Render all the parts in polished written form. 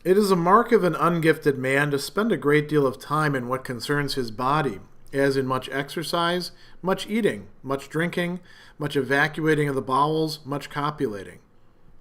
It is a mark of an ungifted man to spend a great deal of time in what concerns his body, as in much exercise, much eating, much drinking, much evacuating of the bowels, much copulating.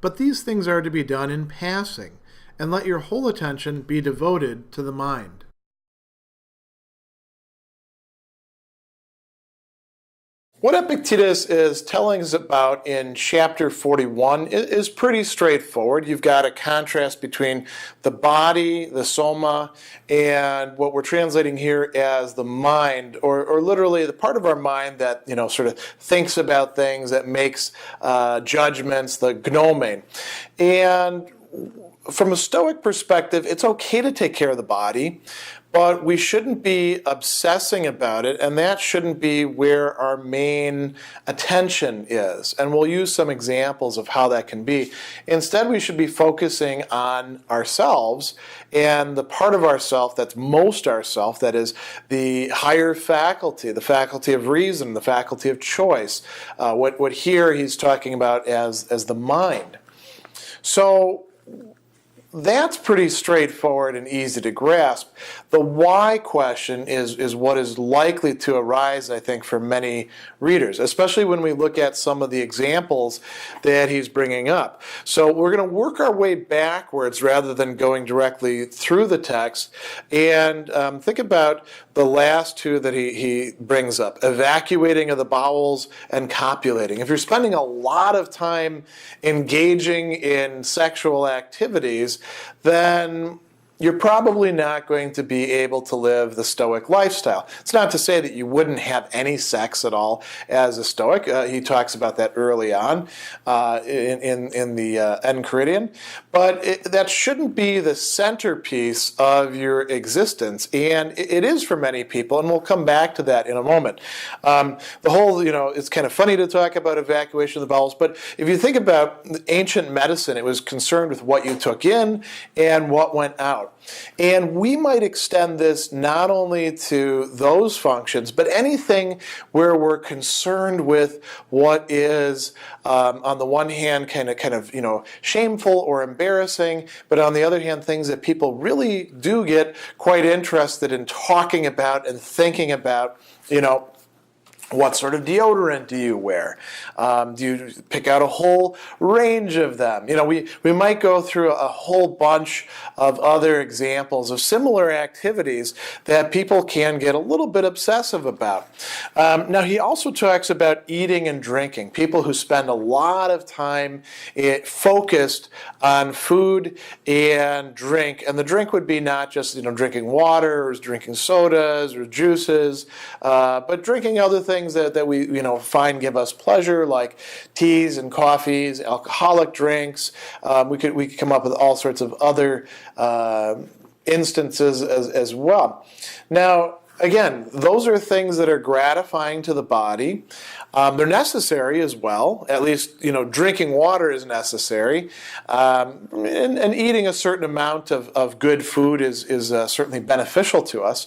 But these things are to be done in passing, and let your whole attention be devoted to the mind. What Epictetus is telling us about in chapter 41 is pretty straightforward. You've got a contrast between the body, the soma, and what we're translating here as the mind, or literally the part of our mind that sort of thinks about things, that makes judgments, the gnome. And from a Stoic perspective, it's okay to take care of the body, but we shouldn't be obsessing about it, and that shouldn't be where our main attention is. And we'll use some examples of how that can be. Instead, we should be focusing on ourselves and the part of ourself that's most ourself, that is the higher faculty, the faculty of reason, the faculty of choice. What here he's talking about as the mind. So that's pretty straightforward and easy to grasp. The why question is what is likely to arise, I think, for many readers, especially when we look at some of the examples that he's bringing up. So we're going to work our way backwards rather than going directly through the text, and think about the last two that he brings up, evacuating of the bowels and copulating. If you're spending a lot of time engaging in sexual activities, then you're probably not going to be able to live the Stoic lifestyle. It's not to say that you wouldn't have any sex at all as a Stoic. He talks about that early on in the Enchiridion. But that shouldn't be the centerpiece of your existence. And it is for many people, and we'll come back to that in a moment. The whole, it's kind of funny to talk about evacuation of the bowels, but if you think about ancient medicine, it was concerned with what you took in and what went out. And we might extend this not only to those functions, but anything where we're concerned with what is, on the one hand, kind of shameful or embarrassing, but on the other hand, things that people really do get quite interested in talking about and thinking about. What sort of deodorant do you wear? Do you pick out a whole range of them? We might go through a whole bunch of other examples of similar activities that people can get a little bit obsessive about. Now, he also talks about eating and drinking. People who spend a lot of time focused on food and drink. And the drink would be not just drinking water or drinking sodas or juices, but drinking other things that we find give us pleasure, like teas and coffees, alcoholic drinks. We could come up with all sorts of other instances as well. Now, again, those are things that are gratifying to the body. They're necessary as well. At least, drinking water is necessary. And eating a certain amount of good food is certainly beneficial to us.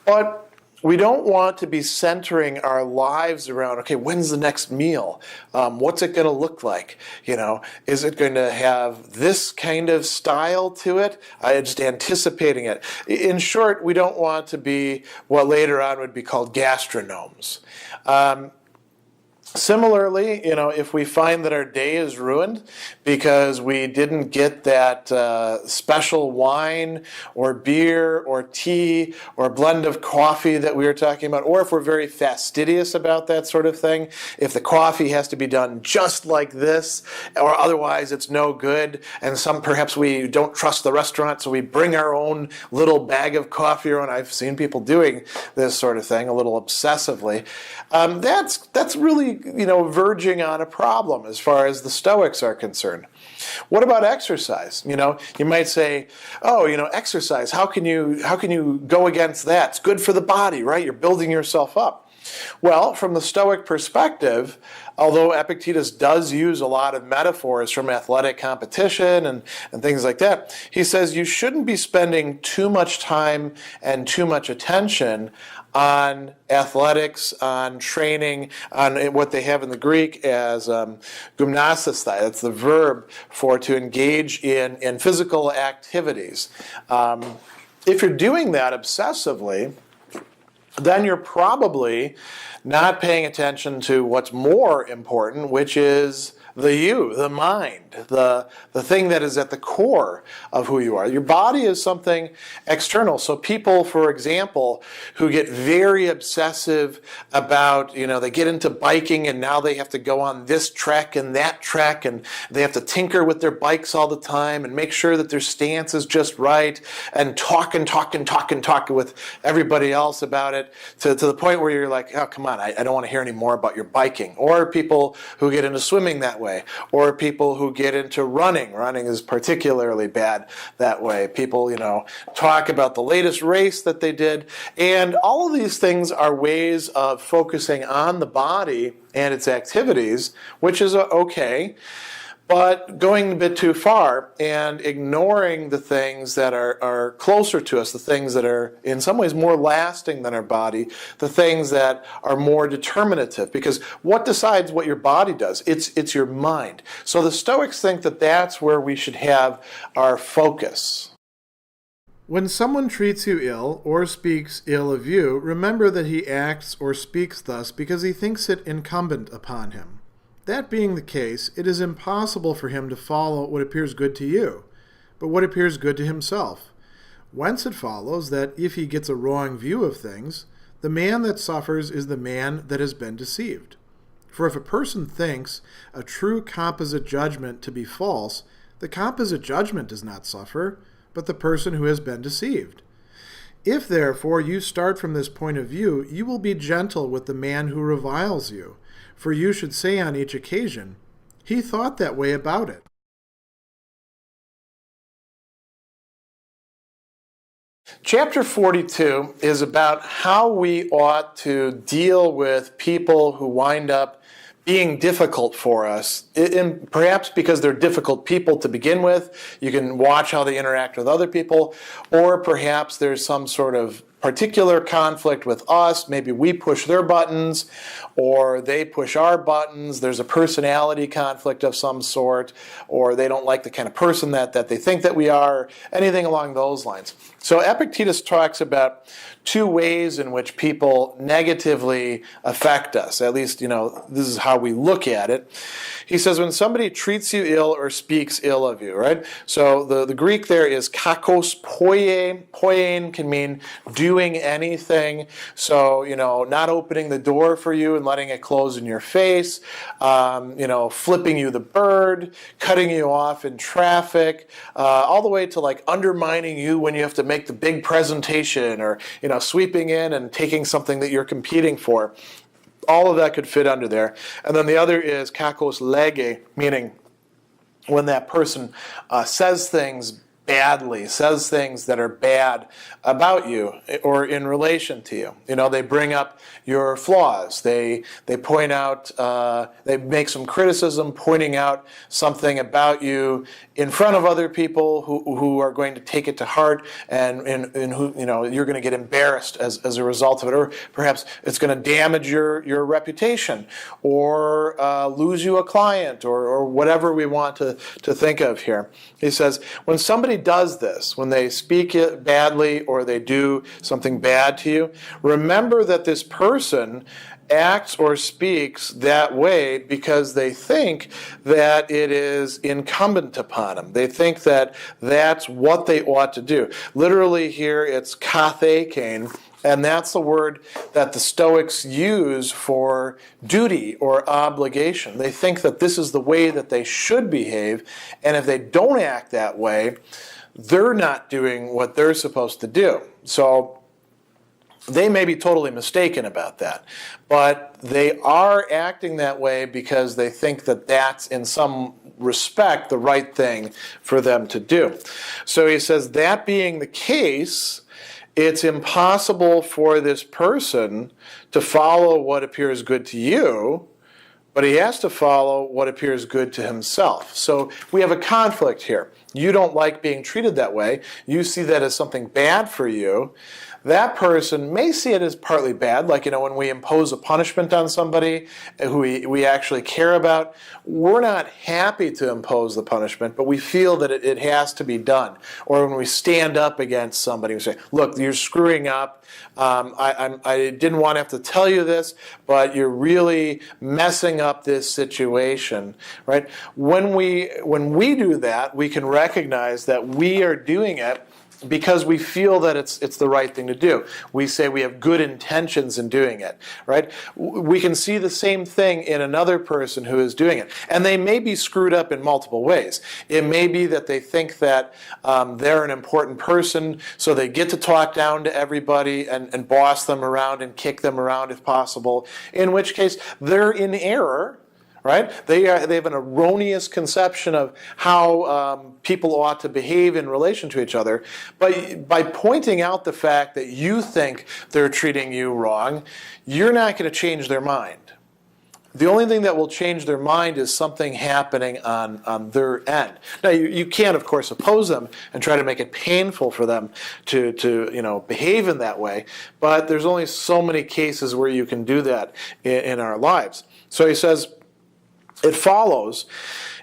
But we don't want to be centering our lives around, okay, when's the next meal? What's it going to look like? Is it going to have this kind of style to it? Just anticipating it. In short, we don't want to be what later on would be called gastronomes. Similarly, if we find that our day is ruined because we didn't get that special wine or beer or tea or blend of coffee that we were talking about, or if we're very fastidious about that sort of thing, if the coffee has to be done just like this or otherwise it's no good, and perhaps we don't trust the restaurant, so we bring our own little bag of coffee around. I've seen people doing this sort of thing a little obsessively. That's really verging on a problem as far as the Stoics are concerned. What about exercise? You might say, exercise, how can you go against that? It's good for the body, right? You're building yourself up. Well, from the Stoic perspective, although Epictetus does use a lot of metaphors from athletic competition and things like that, he says you shouldn't be spending too much time and too much attention on athletics, on training, on what they have in the Greek as gymnastistai. That's the verb for to engage in physical activities. If you're doing that obsessively, then you're probably not paying attention to what's more important, which is the mind, the thing that is at the core of who you are. Your body is something external. So people, for example, who get very obsessive about, they get into biking and now they have to go on this trek and that trek and they have to tinker with their bikes all the time and make sure that their stance is just right and talk with everybody else about it to the point where you're like, oh, come on, I don't want to hear any more about your biking. Or people who get into swimming that way. Or people who get into running. Running is particularly bad that way. People, talk about the latest race that they did. And all of these things are ways of focusing on the body and its activities, which is okay, but going a bit too far and ignoring the things that are closer to us, the things that are in some ways more lasting than our body, the things that are more determinative. Because what decides what your body does? It's your mind. So the Stoics think that that's where we should have our focus. When someone treats you ill or speaks ill of you, remember that he acts or speaks thus because he thinks it incumbent upon him. That being the case, it is impossible for him to follow what appears good to you, but what appears good to himself. Whence it follows that if he gets a wrong view of things, the man that suffers is the man that has been deceived. For if a person thinks a true composite judgment to be false, the composite judgment does not suffer, but the person who has been deceived. If, therefore, you start from this point of view, you will be gentle with the man who reviles you, for you should say on each occasion, he thought that way about it. Chapter 42 is about how we ought to deal with people who wind up being difficult for us, and perhaps because they're difficult people to begin with. You can watch how they interact with other people, or perhaps there's some sort of particular conflict with us. Maybe we push their buttons or they push our buttons. There's a personality conflict of some sort, or they don't like the kind of person that they think that we are, anything along those lines. So Epictetus talks about two ways in which people negatively affect us. At least, this is how we look at it. He says, when somebody treats you ill or speaks ill of you, right? So the Greek there is kakos poiein. Poiein can mean doing anything. So, not opening the door for you and letting it close in your face, flipping you the bird, cutting you off in traffic, all the way to like undermining you when you have to make the big presentation, or, sweeping in and taking something that you're competing for. All of that could fit under there. And then the other is kakos lege, meaning when that person says things badly, says things that are bad about you or in relation to you. They bring up your flaws. They point out, they make some criticism pointing out something about you in front of other people who are going to take it to heart and who, you're going to get embarrassed as a result of it. Or perhaps it's going to damage your reputation or lose you a client or whatever we want to think of here. He says, when somebody does this, when they speak it badly or they do something bad to you, remember that this person acts or speaks that way because they think that it is incumbent upon them. They think that that's what they ought to do. Literally here it's kathekein, and that's the word that the Stoics use for duty or obligation. They think that this is the way that they should behave, and if they don't act that way, they're not doing what they're supposed to do. So they may be totally mistaken about that, but they are acting that way because they think that that's in some respect the right thing for them to do. So he says, that being the case, it's impossible for this person to follow what appears good to you, but he has to follow what appears good to himself. So we have a conflict here. You don't like being treated that way. You see that as something bad for you. That person may see it as partly bad, like, when we impose a punishment on somebody who we actually care about, we're not happy to impose the punishment, but we feel that it has to be done. Or when we stand up against somebody, we say, look, you're screwing up. I didn't want to have to tell you this, but you're really messing up this situation, right? When we do that, we can recognize that we are doing it because we feel that it's the right thing to do. We say we have good intentions in doing it, right? We can see the same thing in another person who is doing it. And they may be screwed up in multiple ways. It may be that they think that they're an important person, so they get to talk down to everybody and boss them around and kick them around if possible, in which case they're in error. Right? They have an erroneous conception of how people ought to behave in relation to each other. But by pointing out the fact that you think they're treating you wrong, you're not going to change their mind. The only thing that will change their mind is something happening on their end. Now, you can, of course, oppose them and try to make it painful for them to behave in that way. But there's only so many cases where you can do that in our lives. So he says, it follows,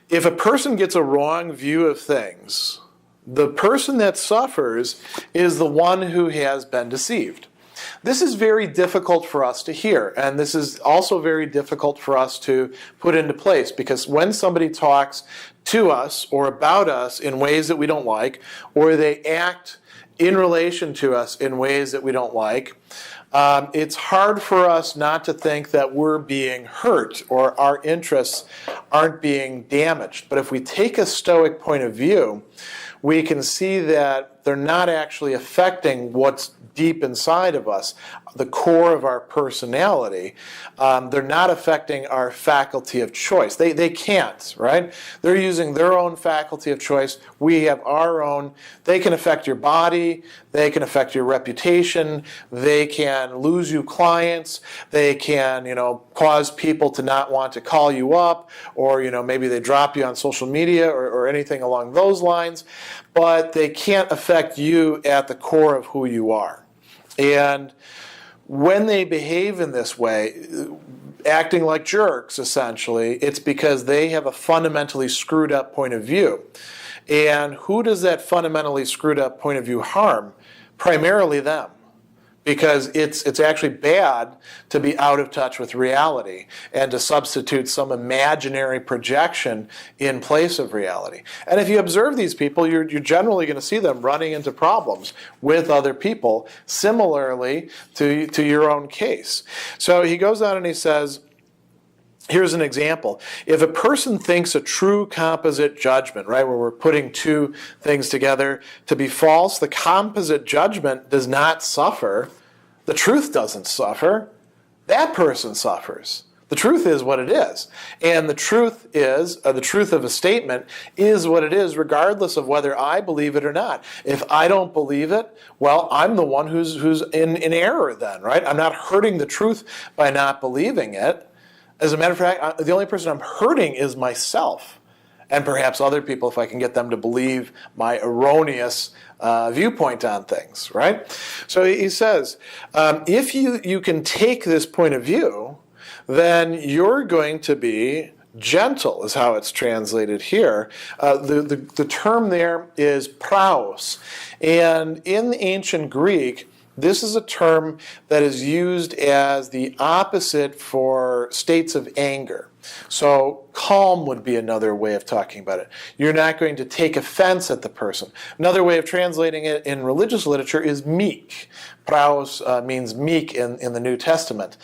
if a person gets a wrong view of things, the person that suffers is the one who has been deceived. This is very difficult for us to hear, and this is also very difficult for us to put into place, because when somebody talks to us or about us in ways that we don't like, or they act in relation to us in ways that we don't like, it's hard for us not to think that we're being hurt or our interests aren't being damaged. But if we take a Stoic point of view, we can see that they're not actually affecting what's deep inside of us, the core of our personality. They're not affecting our faculty of choice. They can't, right? They're using their own faculty of choice. We have our own. They can affect your body. They can affect your reputation. They can lose you clients. They can, cause people to not want to call you up, or, maybe they drop you on social media or anything along those lines. But they can't affect you at the core of who you are. And when they behave in this way, acting like jerks, essentially, it's because they have a fundamentally screwed up point of view. And who does that fundamentally screwed up point of view harm? Primarily them. Because it's actually bad to be out of touch with reality and to substitute some imaginary projection in place of reality. And if you observe these people, you're generally going to see them running into problems with other people, similarly to your own case. So he goes on and he says, here's an example. If a person thinks a true composite judgment, right, where we're putting two things together to be false, the composite judgment does not suffer. The truth doesn't suffer. That person suffers. The truth is what it is. And the truth is, the truth of a statement is what it is, regardless of whether I believe it or not. If I don't believe it, well, I'm the one who's in error then, right? I'm not hurting the truth by not believing it. As a matter of fact, the only person I'm hurting is myself, and perhaps other people if I can get them to believe my erroneous viewpoint on things, right? So he says, if you can take this point of view, then you're going to be gentle, is how it's translated here. The term there is praus, and in the ancient Greek, this is a term that is used as the opposite for states of anger. So calm would be another way of talking about it. You're not going to take offense at the person. Another way of translating it in religious literature is meek. Praus means meek in the New Testament.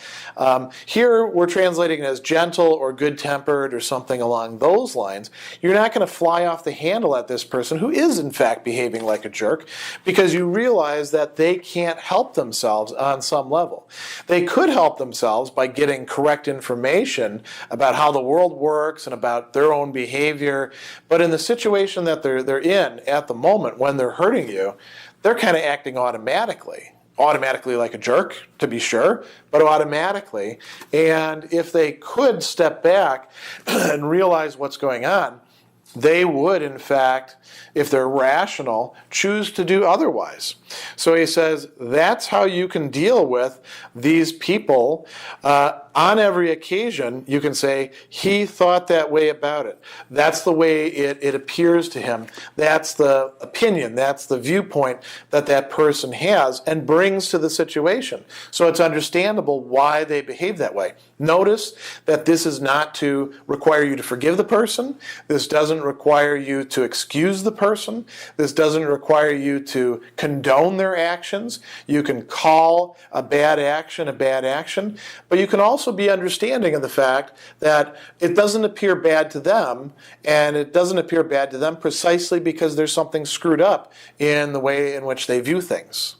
Here we're translating it as gentle or good-tempered or something along those lines. You're not going to fly off the handle at this person who is in fact behaving like a jerk, because you realize that they can't help themselves on some level. They could help themselves by getting correct information about how the world works and about their own behavior, but in the situation that they're in at the moment when they're hurting you, they're kind of acting automatically. Automatically like a jerk, to be sure, but automatically. And if they could step back and realize what's going on, they would, in fact, if they're rational, choose to do otherwise. So he says that's how you can deal with these people. On every occasion, you can say, he thought that way about it. That's the way it appears to him. That's the opinion, that's the viewpoint that that person has and brings to the situation. So it's understandable why they behave that way. Notice that this is not to require you to forgive the person. This doesn't require you to excuse the person. This doesn't require you to condone their actions. You can call a bad action, but you can also be understanding of the fact that it doesn't appear bad to them, and it doesn't appear bad to them precisely because there's something screwed up in the way in which they view things.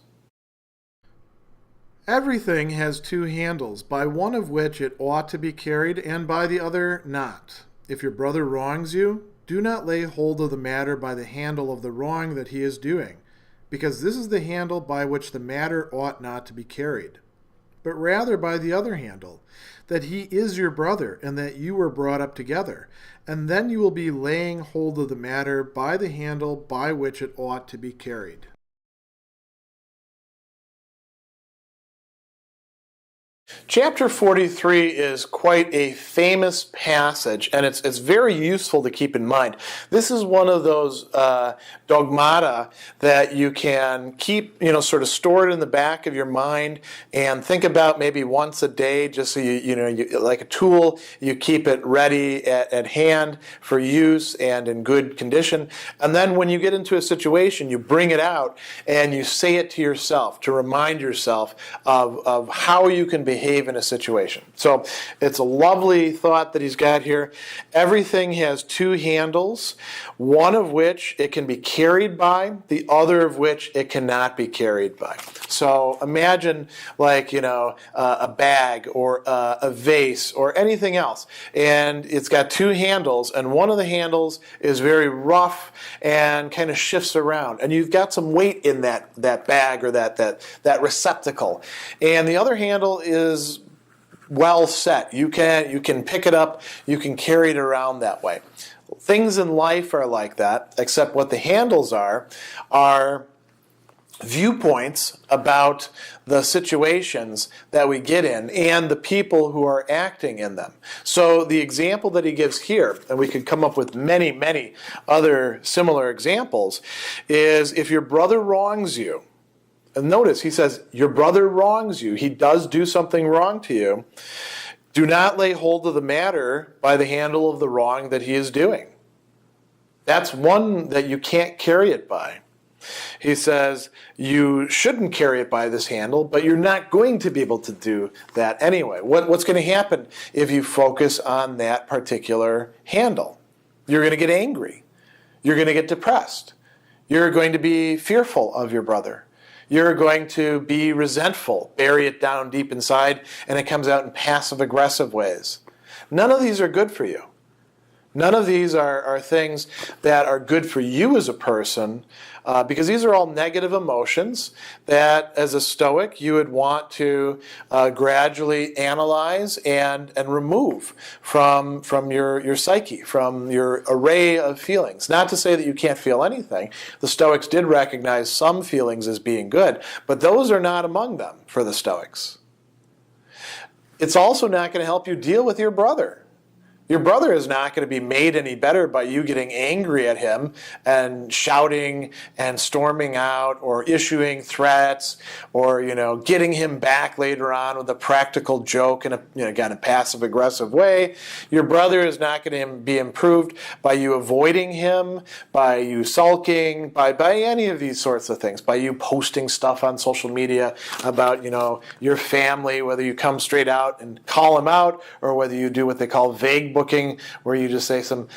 Everything has two handles, by one of which it ought to be carried, and by the other not. If your brother wrongs you, do not lay hold of the matter by the handle of the wrong that he is doing, because this is the handle by which the matter ought not to be carried, but rather by the other handle, that he is your brother, and that you were brought up together. And then you will be laying hold of the matter by the handle by which it ought to be carried. Chapter 43 is quite a famous passage, and it's very useful to keep in mind. This is one of those dogmata that you can keep, sort of stored in the back of your mind and think about maybe once a day, just so you like a tool, you keep it ready at hand for use and in good condition. And then when you get into a situation, you bring it out and you say it to yourself to remind yourself of how you can behave in a situation. So it's a lovely thought that he's got here. Everything has two handles, one of which it can be carried by, the other of which it cannot be carried by. So imagine like, a bag or a vase or anything else, and it's got two handles, and one of the handles is very rough and kind of shifts around, and you've got some weight in that bag or that receptacle, and the other handle is well set. You can pick it up, you can carry it around that way. Things in life are like that, except what the handles are viewpoints about the situations that we get in and the people who are acting in them. So the example that he gives here, and we could come up with many, many other similar examples, is if your brother wrongs you. And notice, he says, your brother wrongs you. He does do something wrong to you. Do not lay hold of the matter by the handle of the wrong that he is doing. That's one that you can't carry it by. He says, you shouldn't carry it by this handle, but you're not going to be able to do that anyway. What's going to happen if you focus on that particular handle? You're going to get angry. You're going to get depressed. You're going to be fearful of your brother. You're going to be resentful, bury it down deep inside, and it comes out in passive-aggressive ways. None of these are good for you. None of these are things that are good for you as a person, because these are all negative emotions that, as a Stoic, you would want to gradually analyze and remove from your psyche, from your array of feelings. Not to say that you can't feel anything. The Stoics did recognize some feelings as being good, but those are not among them for the Stoics. It's also not going to help you deal with your brother. Your brother is not going to be made any better by you getting angry at him and shouting and storming out or issuing threats or, getting him back later on with a practical joke in a passive-aggressive way. Your brother is not going to be improved by you avoiding him, by you sulking, by any of these sorts of things, by you posting stuff on social media about, your family, whether you come straight out and call him out or whether you do what they call vague booking, where you just say some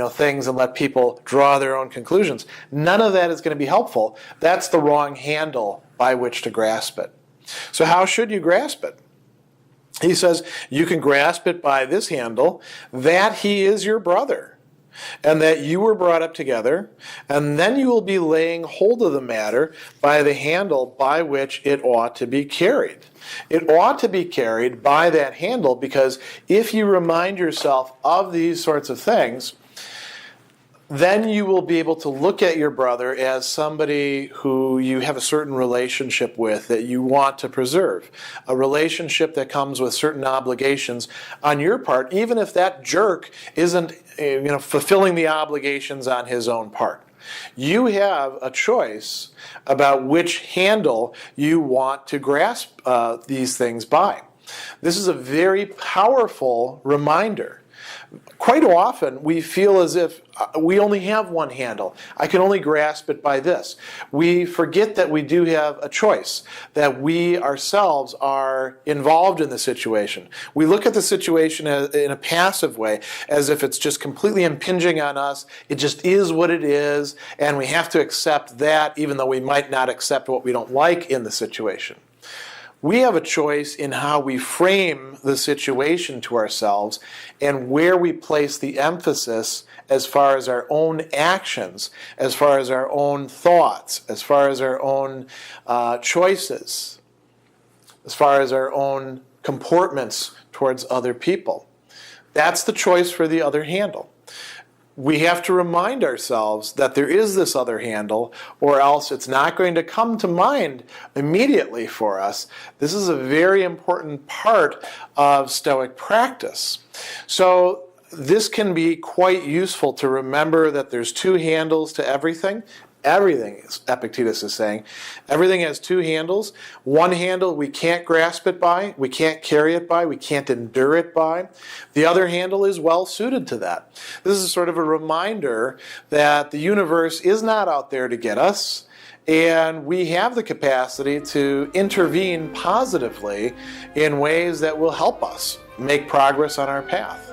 things and let people draw their own conclusions. None of that is going to be helpful. That's the wrong handle by which to grasp it. So how should you grasp it? He says you can grasp it by this handle, that he is your brother. and that you were brought up together, and then you will be laying hold of the matter by the handle by which it ought to be carried. It ought to be carried by that handle, because if you remind yourself of these sorts of things, then you will be able to look at your brother as somebody who you have a certain relationship with that you want to preserve. A relationship that comes with certain obligations on your part, even if that jerk isn't fulfilling the obligations on his own part. You have a choice about which handle you want to grasp these things by. This is a very powerful reminder. Quite often, we feel as if we only have one handle. I can only grasp it by this. We forget that we do have a choice, that we ourselves are involved in the situation. We look at the situation in a passive way, as if it's just completely impinging on us. It just is what it is, and we have to accept that, even though we might not accept what we don't like in the situation. We have a choice in how we frame the situation to ourselves and where we place the emphasis as far as our own actions, as far as our own thoughts, as far as our own choices, as far as our own comportments towards other people. That's the choice for the other handle. We have to remind ourselves that there is this other handle, or else it's not going to come to mind immediately for us. This is a very important part of Stoic practice. So this can be quite useful to remember that there's two handles to everything. Everything, Epictetus is saying, everything has two handles. One handle we can't grasp it by, we can't carry it by, we can't endure it by. The other handle is well suited to that. This is sort of a reminder that the universe is not out there to get us, and we have the capacity to intervene positively in ways that will help us make progress on our path.